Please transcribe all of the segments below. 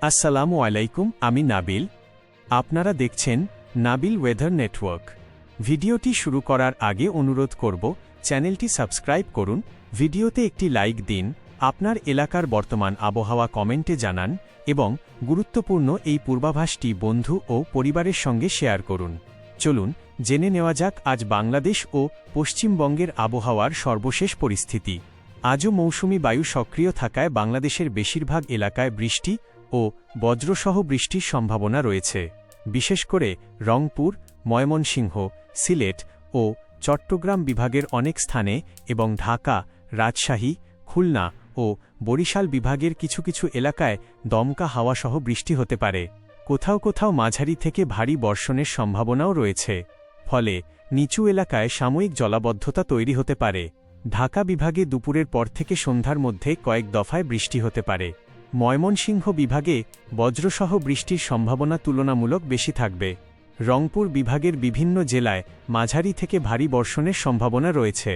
আসসালামু আলাইকুম, আমি নাবিল। আপনারা দেখছেন নাবিল ওয়েদার নেটওয়ার্ক। ভিডিওটি শুরু করার আগে অনুরোধ করব, চ্যানেলটি সাবস্ক্রাইব করুন, ভিডিওতে একটি লাইক দিন, আপনার এলাকার বর্তমান আবহাওয়া কমেন্টে জানান এবং গুরুত্বপূর্ণ এই পূর্বাভাসটি বন্ধু ও পরিবারের সঙ্গে শেয়ার করুন। চলুন জেনে নেওয়া যাক আজ বাংলাদেশ ও পশ্চিমবঙ্গের আবহাওয়ার সর্বশেষ পরিস্থিতি। আজও মৌসুমি বায়ু সক্রিয় থাকায় বাংলাদেশের বেশিরভাগ এলাকায় বৃষ্টি ও বজ্রসহ বৃষ্টির সম্ভাবনা রয়েছে। বিশেষ করে রংপুর, ময়মনসিংহ, সিলেট ও চট্টগ্রাম বিভাগের অনেক স্থানে এবং ঢাকা, রাজশাহী, খুলনা ও বরিশাল বিভাগের কিছু কিছু এলাকায় দমকা হাওয়াসহ বৃষ্টি হতে পারে। কোথাও কোথাও মাঝারি থেকে ভারী বর্ষণের সম্ভাবনাও রয়েছে। ফলে নিচু এলাকায় সাময়িক জলাবদ্ধতা তৈরি হতে পারে। ঢাকা বিভাগে দুপুরের পর থেকে সন্ধ্যার মধ্যে কয়েক দফায় বৃষ্টি হতে পারে। ময়মনসিংহ বিভাগে বজ্রসহ বৃষ্টির সম্ভাবনা তুলনামূলক বেশি থাকবে। রংপুর বিভাগের বিভিন্ন জেলায় মাঝারি থেকে ভারী বর্ষণের সম্ভাবনা রয়েছে।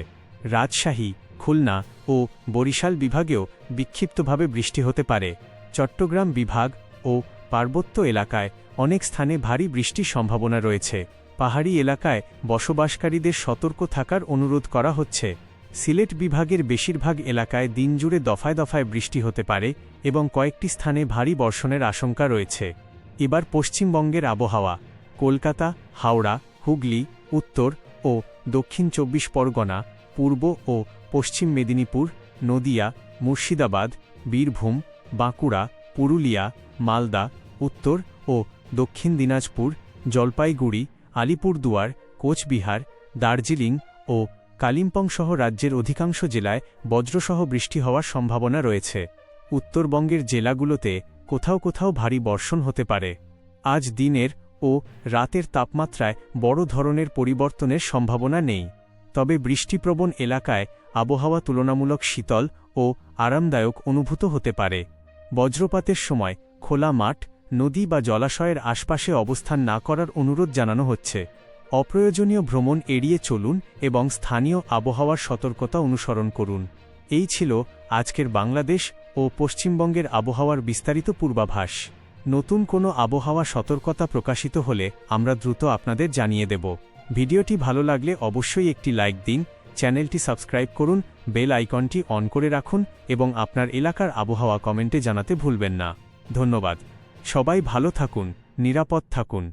রাজশাহী, খুলনা ও বরিশাল বিভাগেও বিক্ষিপ্তভাবে বৃষ্টি হতে পারে। চট্টগ্রাম বিভাগ ও পার্বত্য এলাকায় অনেক স্থানে ভারী বৃষ্টির সম্ভাবনা রয়েছে। পাহাড়ি এলাকায় বসবাসকারীদের সতর্ক থাকার অনুরোধ করা হচ্ছে। সিলেট বিভাগের বেশিরভাগ এলাকায় দিনজুড়ে দফায় দফায় বৃষ্টি হতে পারে এবং কয়েকটি স্থানে ভারী বর্ষণের আশঙ্কা রয়েছে। এবার পশ্চিমবঙ্গের আবহাওয়া। কলকাতা, হাওড়া, হুগলি, উত্তর ও দক্ষিণ ২৪ পরগনা, পূর্ব ও পশ্চিম মেদিনীপুর, নদিয়া, মুর্শিদাবাদ, বীরভূম, বাঁকুড়া, পুরুলিয়া, মালদা, উত্তর ও দক্ষিণ দিনাজপুর, জলপাইগুড়ি, আলিপুরদুয়ার, কোচবিহার, দার্জিলিং ও কালিম্পং সহ রাজ্যের অধিকাংশ জেলায় বজ্রসহ বৃষ্টি হওয়ার সম্ভাবনা রয়েছে। উত্তরবঙ্গের জেলাগুলোতে কোথাও কোথাও ভারী বর্ষণ হতে পারে। আজ দিনের ও রাতের তাপমাত্রায় বড় ধরনের পরিবর্তনের সম্ভাবনা নেই। তবে বৃষ্টিপ্রবণ এলাকায় আবহাওয়া তুলনামূলক শীতল ও আরামদায়ক অনুভূত হতে পারে। বজ্রপাতের সময় খোলা মাঠ, নদী বা জলাশয়ের আশপাশে অবস্থান না করার অনুরোধ জানানো হচ্ছে। অপ্রয়োজনীয় ভ্রমণ এড়িয়ে চলুন এবং স্থানীয় আবহাওয়ার সতর্কতা অনুসরণ করুন। এই ছিল আজকের বাংলাদেশ ও পশ্চিমবঙ্গের আবহাওয়ার বিস্তারিত পূর্বাভাস। নতুন কোনো আবহাওয়া সতর্কতা প্রকাশিত হলে আমরা দ্রুত আপনাদের জানিয়ে দেব। ভিডিওটি ভালো লাগলে অবশ্যই একটি লাইক দিন, চ্যানেলটি সাবস্ক্রাইব করুন, বেল আইকনটি অন করে রাখুন এবং আপনার এলাকার আবহাওয়া কমেন্টে জানাতে ভুলবেন না। ধন্যবাদ। সবাই ভালো থাকুন, নিরাপদ থাকুন।